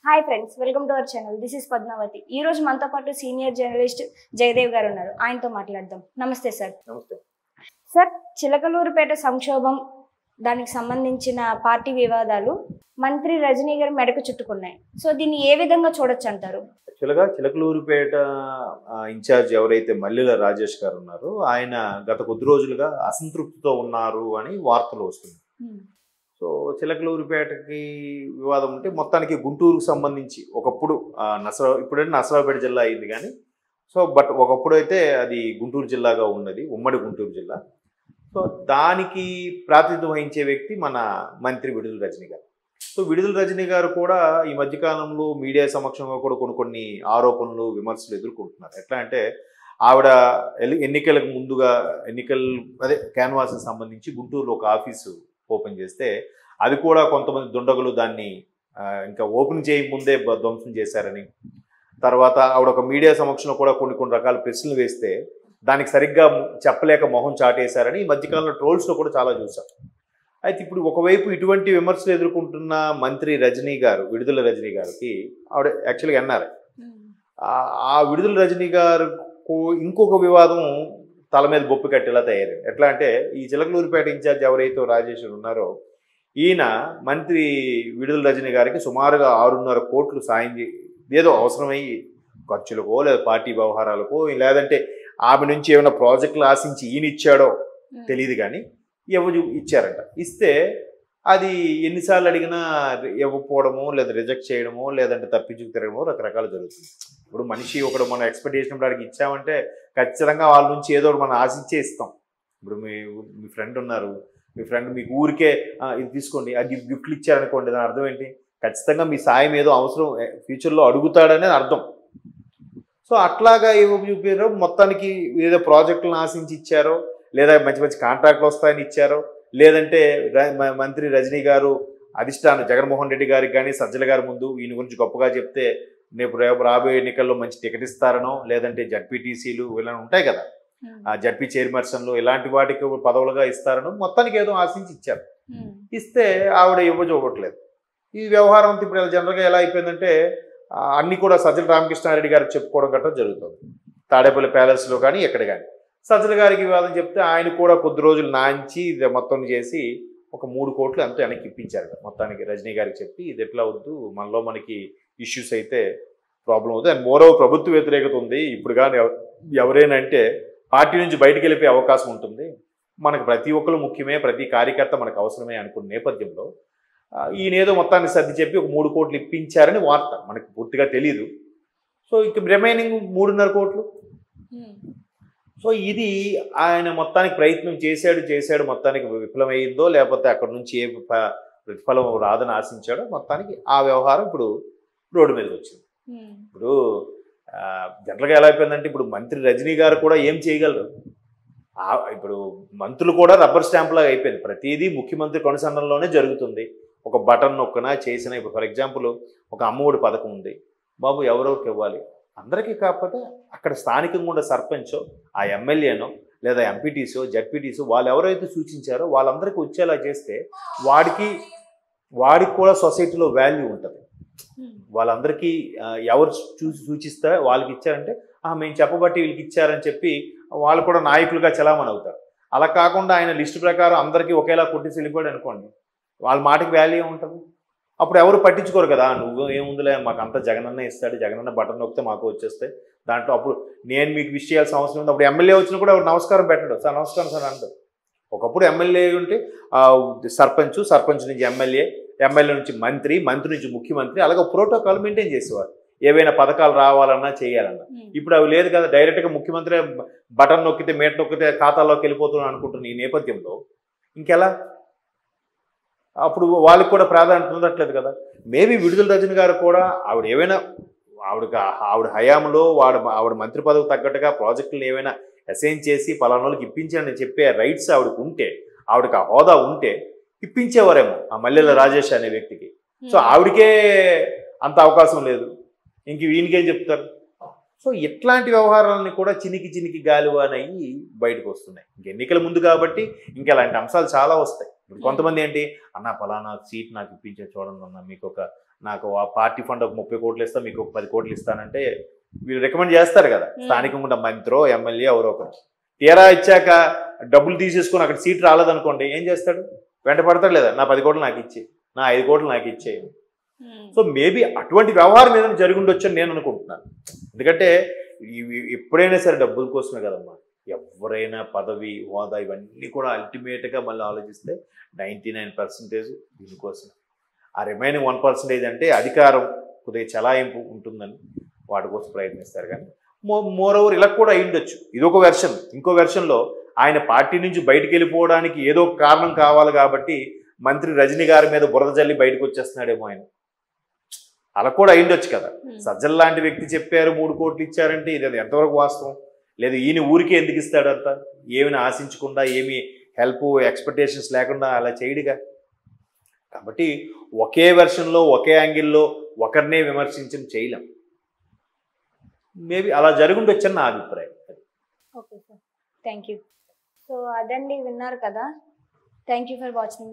Hi friends, welcome to our channel. This is Padmavathi. ఈ రోజు మనతో పాటు సీనియర్ జర్నలిస్ట్ జయదేవ్ గారు ఉన్నారు. ఆయనతో మాట్లాడదాం. నమస్తే సార్. నమస్తే సార్, చిలకలూరుపేట సంక్షోభం, దానికి సంబంధించిన పార్టీ వివాదాలు మంత్రి రజనీ గారు మెడకు చుట్టుకున్నాయి. సో దీన్ని ఏ విధంగా చూడొచ్చు అంటారు? యాక్చువల్గా చిలకలూరుపేట ఇన్ఛార్జ్ ఎవరైతే మల్లెల రాజేష్ గారు ఉన్నారో ఆయన గత కొద్ది రోజులుగా అసంతృప్తితో ఉన్నారు అని వార్తలు వస్తున్నాయి. సో చిలకలూరుపేటకి వివాదం ఉంటే మొత్తానికి గుంటూరుకు సంబంధించి ఒకప్పుడు ఇప్పుడంటే నసరావుపేట జిల్లా అయింది కానీ బట్ ఒకప్పుడు అయితే అది గుంటూరు జిల్లాగా ఉన్నది, ఉమ్మడి గుంటూరు జిల్లా. సో దానికి ప్రాతినిధ్యం వహించే వ్యక్తి మన మంత్రి విడుదల రజనీ గారు. సో విడుదల రజనీ గారు కూడా ఈ మధ్యకాలంలో మీడియా సమక్షంగా కూడా కొన్ని ఆరోపణలు విమర్శలు ఎదుర్కొంటున్నారు. ఎట్లా అంటే ఆవిడ ఎన్నికలకు ముందుగా క్యాన్వాస్కి సంబంధించి గుంటూరులో ఒక ఆఫీసు ఓపెన్ చేస్తే అది కూడా కొంతమంది దుండగులు దాన్ని ఇంకా ఓపెన్ చేయకముందే ధ్వంసం చేశారని, తర్వాత ఆవిడ ఒక మీడియా సమక్షంలో కూడా కొన్ని రకాల ప్రశ్నలు వేస్తే దానికి సరిగ్గా చెప్పలేక మొహం చాటేశారని ఈ మధ్యకాలంలో ట్రోల్స్లో కూడా చాలా చూసాం. అయితే ఇప్పుడు ఒకవైపు ఇటువంటి విమర్శలు ఎదుర్కొంటున్న మంత్రి రజనీ గారు, విడుదల రజనీ గారికి ఆవిడ యాక్చువల్గా అన్నారు. ఆ విడుదల రజనీ గారికి ఇంకొక వివాదం తల మీద బొప్పి కట్టేలా తయారైంది. ఎట్లా అంటే ఈ చిలకలూరుపేట ఇన్ఛార్జ్ ఎవరైతే రాజేష్ ఉన్నారో ఈయన మంత్రి విడుదల రజనీ గారికి సుమారుగా 6.5 కోట్లు సాయం ఏదో అవసరమయ్యి ఖర్చులకో లేదా పార్టీ వ్యవహారాలకో లేదంటే ఆమె నుంచి ఏమైనా ప్రాజెక్టులు ఆశించి ఈయన ఇచ్చాడో తెలియదు కానీ ఎవరు ఇచ్చారంట. ఇస్తే అది ఎన్నిసార్లు అడిగినా ఇవ్వకపోవడమో లేదా రిజెక్ట్ చేయడమో లేదంటే తప్పించుకు తిరగడమో రకరకాలు జరుగుతుంది. ఇప్పుడు మనిషి ఒకడు మనం ఎక్స్పెక్ట్ చేసినప్పుడు అడిగి ఇచ్చామంటే ఖచ్చితంగా వాళ్ళ నుంచి ఏదో మనం ఆశించే ఇస్తాం. ఇప్పుడు మీ ఫ్రెండ్ ఉన్నారు, మీ ఫ్రెండ్ మీకు ఊరికే ఇది తీసుకోండి అది గిఫ్ట్లు ఇచ్చారనుకోండి, దాని అర్థం ఏంటి? ఖచ్చితంగా మీ సాయం ఏదో అవసరం ఫ్యూచర్లో అడుగుతాడనేది అర్థం. సో అట్లాగా ఏవో చూపారో మొత్తానికి ఏదో ప్రాజెక్టులను ఆశించి ఇచ్చారో లేదా మంచి మంచి కాంట్రాక్ట్లు వస్తాయని ఇచ్చారో లేదంటే మంత్రి రజనీ గారు అధిష్టానం జగన్మోహన్ రెడ్డి గారికి కానీ సజ్జల గారి ముందు ఈయన గురించి గొప్పగా చెప్తే రేపు రాబోయే ఎన్నికల్లో మంచి టికెట్ ఇస్తారనో లేదంటే జడ్పీటీసీలు ఇలా ఉంటాయి కదా, ఆ జడ్పీ చైర్పర్సన్లు ఇలాంటి వాటికి పదవులుగా ఇస్తారనో మొత్తానికి ఏదో ఆశించి ఇచ్చారు. ఇస్తే ఆవిడ ఇవ్వజూపట్లేదు. ఈ వ్యవహారం ఇప్పుడు జనరల్గా ఎలా అయిపోయిందంటే అన్నీ కూడా సజ్జల రామకృష్ణారెడ్డి గారికి చెప్పుకోవడం గట్రా జరుగుతుంది. తాడేపల్లి ప్యాలెస్లో కానీ ఎక్కడ కానీ సజ్జల గారికి వివాదం చెప్తే ఆయన కూడా కొద్ది రోజులు నాంచి మొత్తం చేసి ఒక 3 కోట్లు ఎంతో వెనక్కి ఇప్పించారు మొత్తానికి రజనీ గారికి చెప్పి ఇది ఎట్లా వద్దు, మనలో మనకి ఇష్యూస్ అయితే ప్రాబ్లం అవుతుంది అండ్ మోరో ప్రభుత్వ వ్యతిరేకత ఉంది, ఇప్పుడు కానీ ఎవరైనా అంటే పార్టీ నుంచి బయటికి వెళ్ళిపోయే అవకాశం ఉంటుంది, మనకు ప్రతి ఒక్కరు ముఖ్యమే, ప్రతి కార్యకర్త మనకు అవసరమే అనుకున్న నేపథ్యంలో ఈయనేదో మొత్తాన్ని సర్ది చెప్పి ఒక 3 కోట్లు ఇప్పించారని వార్త, మనకు పూర్తిగా తెలీదు. సో ఇక రిమైనింగ్ 3.5 కోట్లు. సో ఇది ఆయన మొత్తానికి ప్రయత్నం చేశాడు మొత్తానికి విఫలమైందో లేకపోతే అక్కడ నుంచి ఏ ప్రతిఫలం రాదని ఆశించాడో మొత్తానికి ఆ వ్యవహారం ఇప్పుడు రోడ్డు మీదకి వచ్చింది. ఇప్పుడు జనరల్గా ఎలా అయిపోయిందంటే ఇప్పుడు మంత్రి రజనీ గారు కూడా ఏం చేయగలరు? ఇప్పుడు మంత్రులు కూడా రబ్బర్ స్టాంప్ లాగా అయిపోయింది, ప్రతిదీ ముఖ్యమంత్రి కొనసాగంలోనే జరుగుతుంది. ఒక బటన్ నొక్కనా చేసిన ఇప్పుడు ఫర్ ఎగ్జాంపుల్ ఒక అమ్మఒడి పథకం ఉంది, బాబు ఎవరెవరికి ఇవ్వాలి, అందరికీ కాకపోతే అక్కడ స్థానికంగా ఉండే సర్పంచో ఆ ఎమ్మెల్యేనో లేదా ఎంపీటీసో జడ్పీటీసో వాళ్ళు ఎవరైతే సూచించారో వాళ్ళందరికీ వచ్చేలా చేస్తే వాడికి కూడా సొసైటీలో వాల్యూ ఉంటుంది. వాళ్ళందరికీ ఎవరు సూచిస్తే వాళ్ళకి ఇచ్చారంటే మేము చెప్పబట్టి వీళ్ళకి ఇచ్చారని చెప్పి వాళ్ళు కూడా నాయకులుగా చలామణి అవుతారు. అలా కాకుండా ఆయన లిస్టు ప్రకారం అందరికీ ఒకేలా కొట్టేసి వెళ్ళిపోయాడు అనుకోండి, వాళ్ళ మాటకి వాల్యూ ఉంటుంది. అప్పుడు ఎవరు పట్టించుకోరు కదా, నువ్వు ఏముందిలే మాకు అంతా జగనన్న ఇస్తాడు, జగనన్న బటన్ నొక్కితే మాకు వచ్చేస్తాయి దాంట్లో, అప్పుడు నేను మీకు విష్ చేయాల్సిన అవసరం ఉంది. అప్పుడు ఎమ్మెల్యే వచ్చినా కూడా నమస్కారం పెట్టడు, సార్ నమస్కారం సార్ అంటారు. ఒకప్పుడు ఎమ్మెల్యే ఉంటే సర్పంచ్ నుంచి ఎమ్మెల్యే నుంచి మంత్రి నుంచి ముఖ్యమంత్రి అలాగే ప్రోటోకాల్ మెయింటైన్ చేసేవారు ఏవైనా పథకాలు రావాలన్నా చేయాలన్నా. ఇప్పుడు అవి లేదు కదా, డైరెక్ట్గా ముఖ్యమంత్రి బటన్ నొక్కితే మీట నొక్కితే ఖాతాలోకి వెళ్ళిపోతున్నాను అనుకుంటున్న ఈ నేపథ్యంలో ఇంకెలా? అప్పుడు వాళ్ళకి కూడా ప్రాధాన్యత ఉండట్లేదు కదా. మేబీ విడుదల రజనీ గారు కూడా ఆవిడ హయాంలో ఆవిడ మంత్రి పదవి తగ్గట్టుగా ప్రాజెక్టులను ఏమైనా అసైన్ చేసి పలానా వాళ్ళకి ఇప్పించాలని చెప్పే రైట్స్ ఆవిడకి ఉంటే, ఆవిడకి ఆ హోదా ఉంటే ఇప్పించేవారేమో ఆ మల్లెల రాజేష్ అనే వ్యక్తికి. సో ఆవిడకే అంత అవకాశం లేదు, ఇంక ఈయనకేం చెప్తారు? సో ఇట్లాంటి వ్యవహారాలని కూడా చినికి గాలివానయ్యి బయటకు వస్తున్నాయి. ఇంక ఎన్నికల ముందు కాబట్టి ఇంకెలాంటి అంశాలు చాలా వస్తాయి. ఇప్పుడు కొంతమంది ఏంటి, అన్న పలానా సీట్ నాకు ఇప్పించే చూడండి అన్న, మీకు నాకు ఆ పార్టీ ఫండ్ ఒక 30 కోట్లు ఇస్తా, మీకు ఒక 10 కోట్లు ఇస్తానంటే వీళ్ళు రికమెండ్ చేస్తారు కదా, స్థానికంగా మంత్రో ఎమ్మెల్యే ఎవరో ఒకరు. తీరా ఇచ్చాక డబ్బులు తీసేసుకొని అక్కడ సీట్ రాలేదనుకోండి, ఏం చేస్తాడు, వెంట పడతాడు లేదా, నా 10 కోట్లు నాకు ఇచ్చి, నా 5 కోట్లు నాకు ఇచ్చేయి. సో మేబీ అటువంటి వ్యవహారం ఏదైనా జరిగి ఉండొచ్చు అని నేను అనుకుంటున్నాను. ఎందుకంటే ఎప్పుడైనా సరే డబ్బుల కోసమే కదమ్మా, ఎవరైనా పదవి హోదా ఇవన్నీ కూడా అల్టిమేట్గా మళ్ళీ ఆలోచిస్తే 99% దీనికోసమే. ఆ రిమైనింగ్ 1% అంటే అధికారం కొద్దిగా చలాయింపు ఉంటుందని వాటి కోసం ప్రయత్నిస్తారు. కానీ మోర్ ఓవర్ ఇలా కూడా అయ్యుండొచ్చు. ఇదొక వెర్షన్. ఇంకో వెర్షన్లో ఆయన పార్టీ నుంచి బయటికి వెళ్ళిపోవడానికి ఏదో ఒక కారణం కావాలి కాబట్టి మంత్రి రజనీ గారి మీద బురద జల్లి బయటకు వచ్చేస్తున్నాడేమో ఆయన. అలా కూడా అయ్యుండొచ్చు కదా. సజ్జల లాంటి వ్యక్తి చెప్పారు 3 కోట్లు ఇచ్చారంటే ఇది ఎంతవరకు వాస్తవం? లేదు ఈయన ఊరికే ఎందుకు ఇస్తాడంత, ఏమైనా ఆశించకుండా, ఏమి హెల్ప్ ఎక్స్పెక్టేషన్స్ లేకుండా అలా చేయడుగా. కాబట్టి ఒకే వెర్షన్లో ఒకే యాంగిల్లో ఒకరినే విమర్శించడం చేయలేం. మేబీ అలా జరుగుండొచ్చని నా అభిప్రాయం. Okay sir, thank you. So అదండి, విన్నారు కదా. Thank you for watching.